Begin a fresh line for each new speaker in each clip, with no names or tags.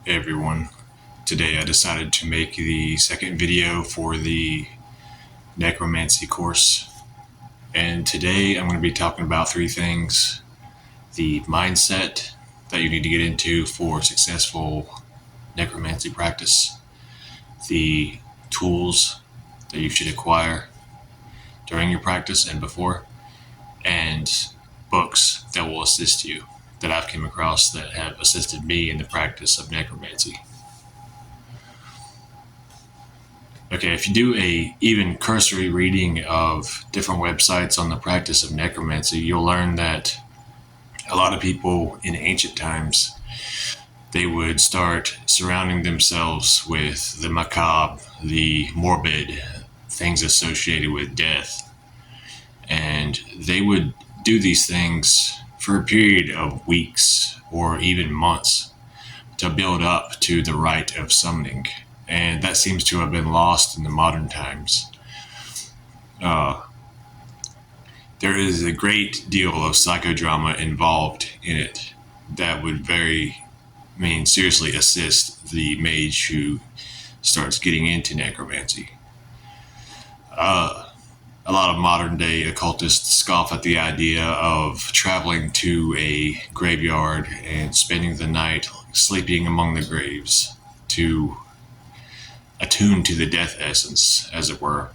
everyone. Today I decided to make the second video for the Necromancy course. And today I'm going to be talking about three things: the mindset that you need to get into for successful necromancy practice, the tools that you should acquire during your practice and before, and books that will assist you that I've come across that have assisted me in the practice of necromancy. Okay, if you do a even cursory reading of different websites on the practice of necromancy, you'll learn that a lot of people in ancient times, they would start surrounding themselves with the macabre, the morbid, things associated with death. And they would do these things for a period of weeks or even months to build up to the rite of summoning. And that seems to have been lost in the modern times. There is a great deal of psychodrama involved in it that would seriously assist the mage who starts getting into necromancy. A lot of modern day occultists scoff at the idea of traveling to a graveyard and spending the night sleeping among the graves to attune to the death essence, as it were.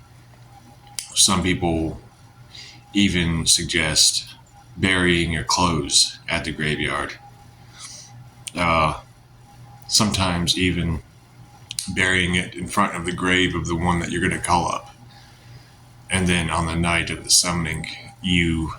Some people even suggest burying your clothes at the graveyard. Sometimes even burying it in front of the grave of the one that you're going to call up. And then on the night of the summoning, you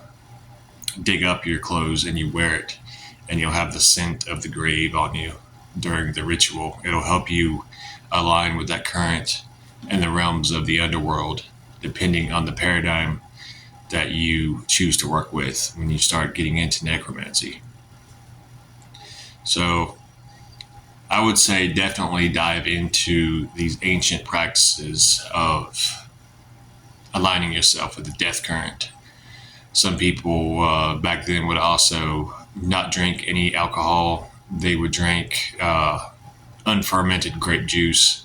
dig up your clothes and you wear it, and you'll have the scent of the grave on you during the ritual. It'll help you align with that current and the realms of the underworld, depending on the paradigm that you choose to work with when you start getting into necromancy. So I would say definitely dive into these ancient practices of aligning yourself with the death current. Some people back then would also not drink any alcohol. They would drink unfermented grape juice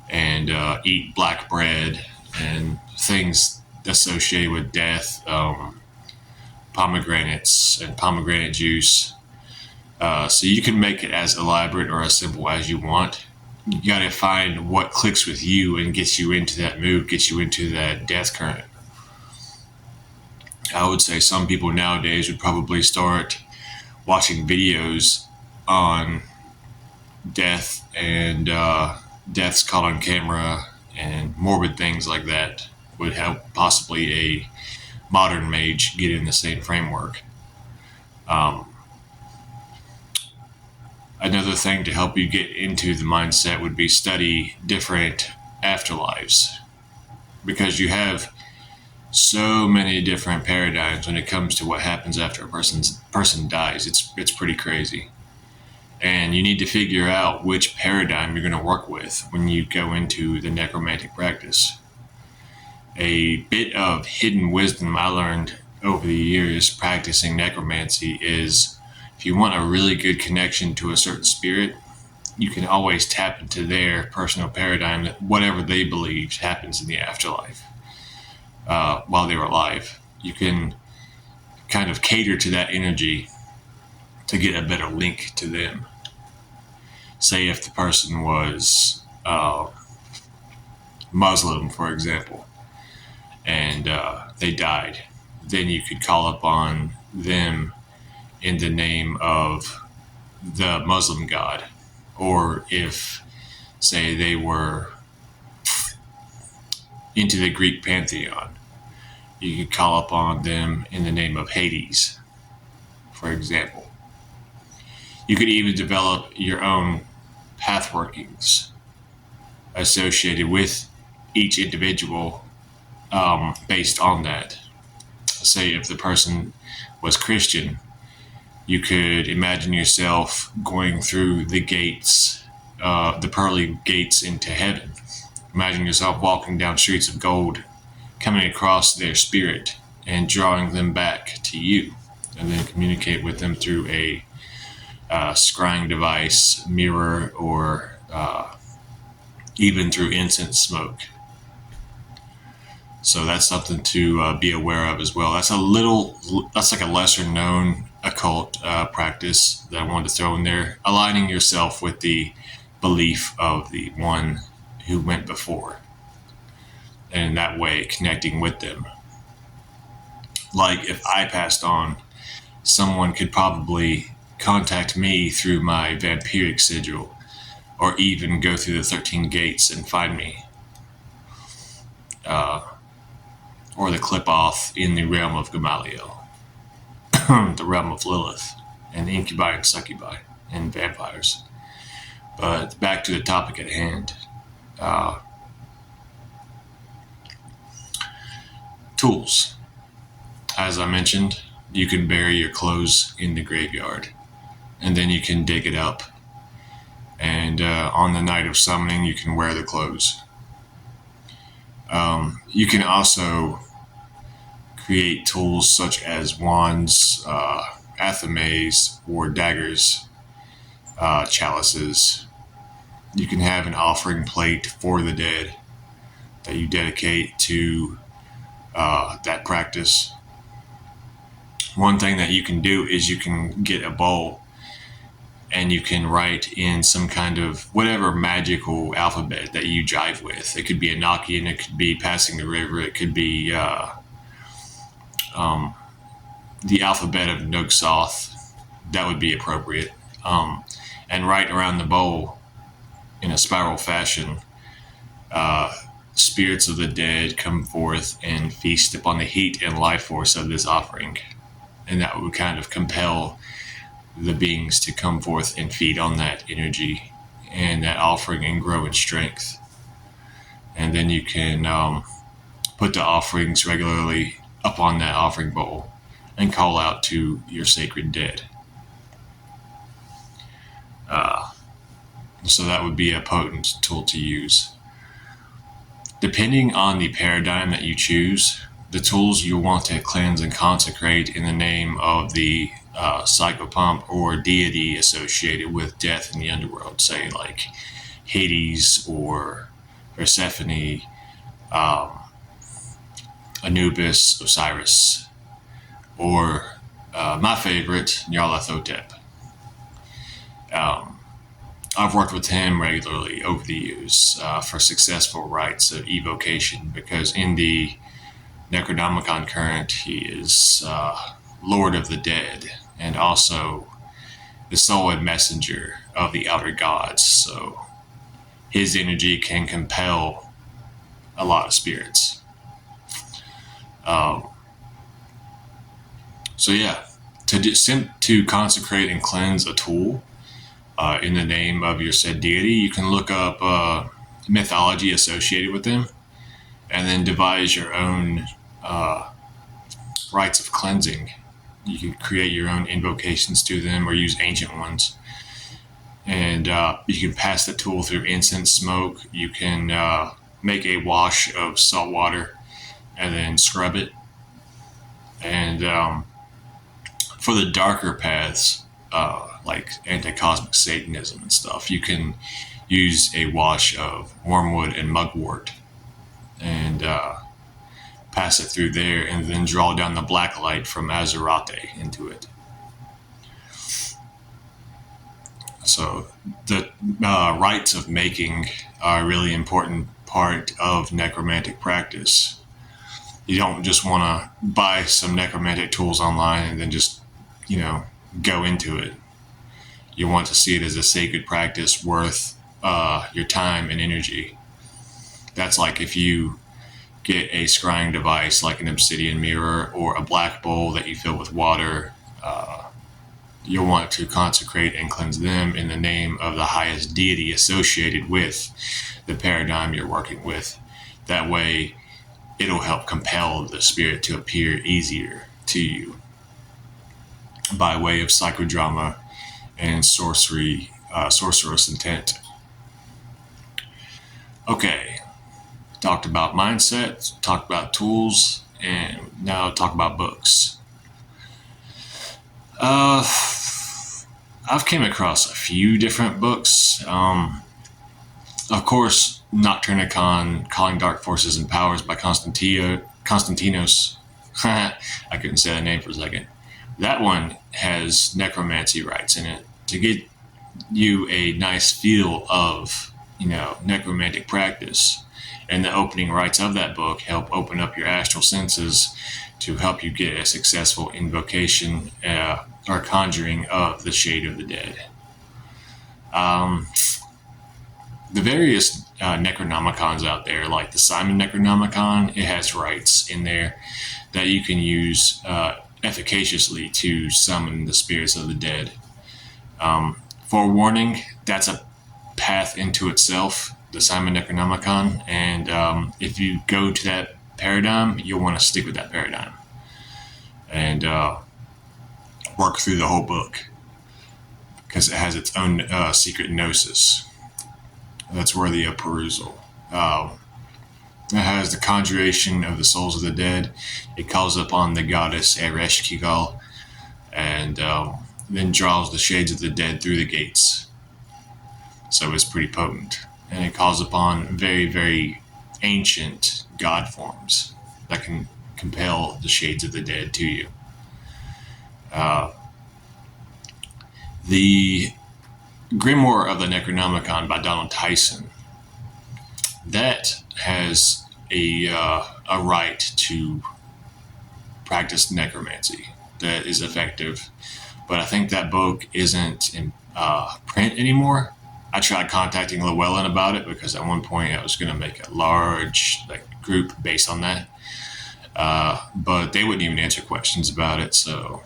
and eat black bread and things associated with death, pomegranates and pomegranate juice. So you can make it as elaborate or as simple as you want. You got to find what clicks with you and gets you into that mood, gets you into that death current. I would say some people nowadays would probably start watching videos on death and deaths caught on camera and morbid things like that would help possibly a modern mage get in the same framework. Another thing to help you get into the mindset would be study different afterlives, because you have so many different paradigms when it comes to what happens after a person dies. It's pretty crazy. And you need to figure out which paradigm you're going to work with when you go into the necromantic practice. A bit of hidden wisdom I learned over the years practicing necromancy is, if you want a really good connection to a certain spirit, you can always tap into their personal paradigm that whatever they believe happens in the afterlife while they're alive. You can kind of cater to that energy to get a better link to them. Say if the person was Muslim, for example, and they died, then you could call upon them in the name of the Muslim God. Or if, say, they were into the Greek pantheon, you could call upon them in the name of Hades, for example. You could even develop your own path workings associated with each individual based on that. Say if the person was Christian, you could imagine yourself going through the gates, the pearly gates into heaven. Imagine yourself walking down streets of gold, coming across their spirit and drawing them back to you, and then communicate with them through a scrying device, mirror, or even through incense smoke. So that's something to be aware of as well. That's like a lesser known occult practice that I wanted to throw in there, aligning yourself with the belief of the one who went before, and in that way connecting with them. Like if I passed on, someone could probably contact me through my vampiric sigil, or even go through the 13 gates and find me. Or the clip off in the realm of Gamaliel, the realm of Lilith, and incubi and succubi, and vampires. But back to the topic at hand. Tools. As I mentioned, you can bury your clothes in the graveyard, and then you can dig it up. And on the night of summoning, you can wear the clothes. You can also create tools such as wands, athames, or daggers, chalices. You can have an offering plate for the dead that you dedicate to that practice. One thing that you can do is you can get a bowl and you can write in some kind of whatever magical alphabet that you jive with. It could be Enochian, it could be Passing the River, it could be the alphabet of Nogsoth. That would be appropriate. And write around the bowl in a spiral fashion, spirits of the dead come forth and feast upon the heat and life force of this offering. And that would kind of compel the beings to come forth and feed on that energy and that offering and grow in strength. And then you can put the offerings regularly up on that offering bowl and call out to your sacred dead. So that would be a potent tool to use. Depending on the paradigm that you choose, the tools you'll want to cleanse and consecrate in the name of the psychopomp or deity associated with death in the underworld, say like Hades or Persephone, Anubis, Osiris, or my favorite, Nyarlathotep. I've worked with him regularly over the years for successful rites of evocation, because in the Necronomicon current, he is Lord of the Dead and also the soul and messenger of the outer gods. So his energy can compel a lot of spirits. So yeah, to consecrate and cleanse a tool in the name of your said deity, you can look up mythology associated with them, and then devise your own rites of cleansing. You can create your own invocations to them or use ancient ones. And you can pass the tool through incense smoke. You can make a wash of salt water and then scrub it. And for the darker paths, like anti-cosmic Satanism and stuff, you can use a wash of wormwood and mugwort and pass it through there, and then draw down the black light from Azerate into it. So the rites of making are a really important part of necromantic practice. You don't just want to buy some necromantic tools online and then just, go into it. You want to see it as a sacred practice worth your time and energy. That's like if you get a scrying device like an obsidian mirror or a black bowl that you fill with water. You'll want to consecrate and cleanse them in the name of the highest deity associated with the paradigm you're working with. That way, it'll help compel the spirit to appear easier to you by way of psychodrama and sorcerous intent. Okay, talked about mindset, talked about tools, and now talk about books. I I've came across a few different books. Of course, Nocturnicon, Calling Dark Forces and Powers by Constantinos. I couldn't say that name for a second. That one has necromancy rites in it to get you a nice feel of, necromantic practice. And the opening rites of that book help open up your astral senses to help you get a successful invocation or conjuring of the Shade of the Dead. The various Necronomicons out there, like the Simon Necronomicon, it has rites in there that you can use efficaciously to summon the spirits of the dead. Forewarning, that's a path into itself, the Simon Necronomicon, and if you go to that paradigm, you'll want to stick with that paradigm and work through the whole book because it has its own secret gnosis that's worthy of perusal. It has the conjuration of the souls of the dead. It calls upon the goddess Ereshkigal and then draws the shades of the dead through the gates. So it's pretty potent. And it calls upon very, very ancient god forms that can compel the shades of the dead to you. The Grimoire of the Necronomicon by Donald Tyson, that has a right to practice necromancy that is effective, but I think that book isn't in print anymore. I tried contacting Llewellyn about it because at one point I was going to make a large group based on that, but they wouldn't even answer questions about it, so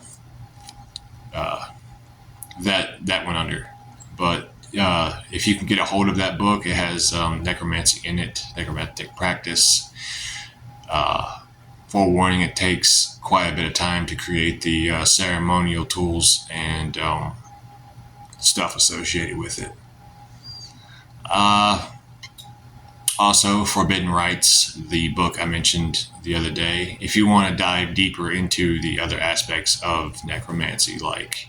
that went under. But if you can get a hold of that book, it has necromancy in it, necromantic practice. Forewarning, it takes quite a bit of time to create the ceremonial tools and stuff associated with it. Also, Forbidden Rites, the book I mentioned the other day. If you want to dive deeper into the other aspects of necromancy, like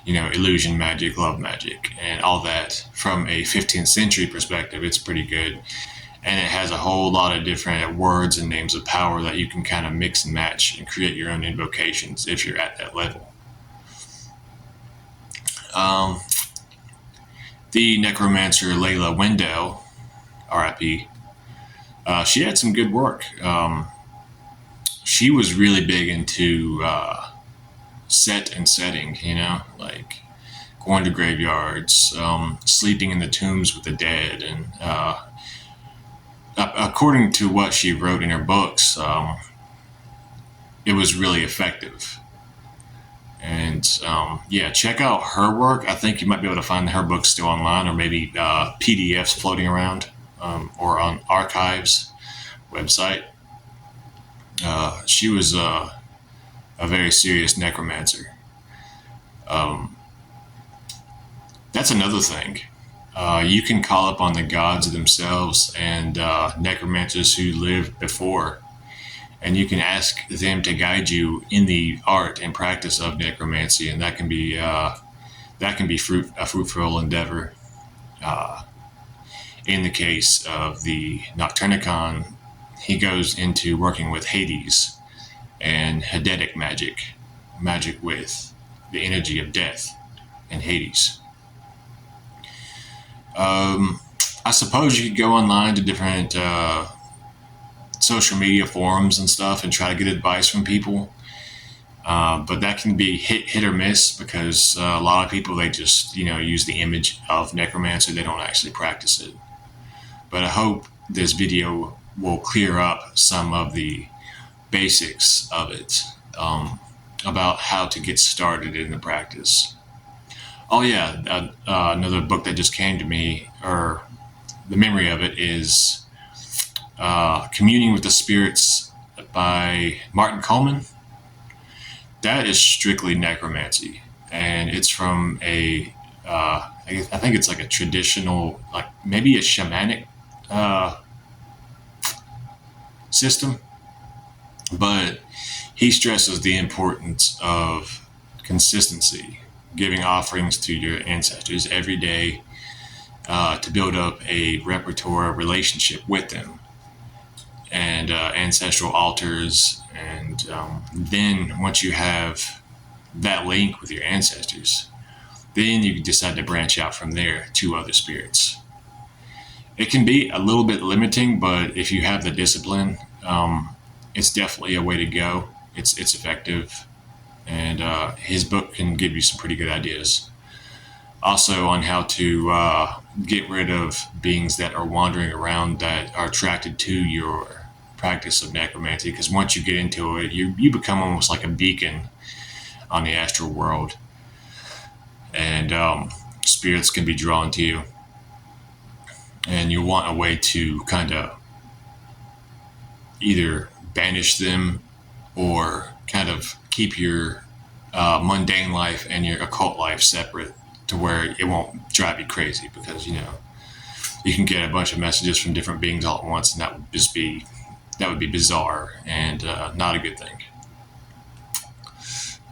illusion magic, love magic, and all that from a 15th century perspective, it's pretty good. And it has a whole lot of different words and names of power that you can kind of mix and match and create your own invocations if you're at that level. The necromancer Layla Wendell, R.I.P., she had some good work. She was really big into set and setting, like going to graveyards, sleeping in the tombs with the dead, and according to what she wrote in her books, it was really effective. And check out her work. I think you might be able to find her books still online, or maybe PDFs floating around, or on Archives website. She was a very serious necromancer. That's another thing. You can call upon the gods themselves and necromancers who lived before, and you can ask them to guide you in the art and practice of necromancy, and that can be a fruitful endeavor. In the case of the Nocturnicon, he goes into working with Hades and Hadetic magic with the energy of death and Hades. I suppose you could go online to different social media forums and stuff and try to get advice from people, but that can be hit or miss because a lot of people, they just use the image of necromancer, they don't actually practice it. But I hope this video will clear up some of the basics of it, about how to get started in the practice. Oh yeah, another book that just came to me, or the memory of it, is Communing with the Spirits by Martin Coleman. That is strictly necromancy, and it's from I think it's like a traditional, like maybe a shamanic system, but he stresses the importance of consistency giving offerings to your ancestors every day to build up a repertoire relationship with them, and ancestral altars. And then once you have that link with your ancestors, then you can decide to branch out from there to other spirits. It can be a little bit limiting, but if you have the discipline, it's definitely a way to go. It's effective, and his book can give you some pretty good ideas. Also on how to get rid of beings that are wandering around that are attracted to your practice of necromancy, because once you get into it, you become almost like a beacon on the astral world, and spirits can be drawn to you, and you want a way to kind of either banish them or kind of keep your mundane life and your occult life separate, to where it won't drive you crazy, because you can get a bunch of messages from different beings all at once, and that would be bizarre and not a good thing.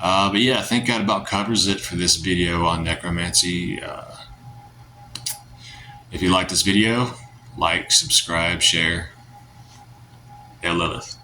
But yeah, I think that about covers it for this video on necromancy. If you like this video, like, subscribe, share. Hail Lilith.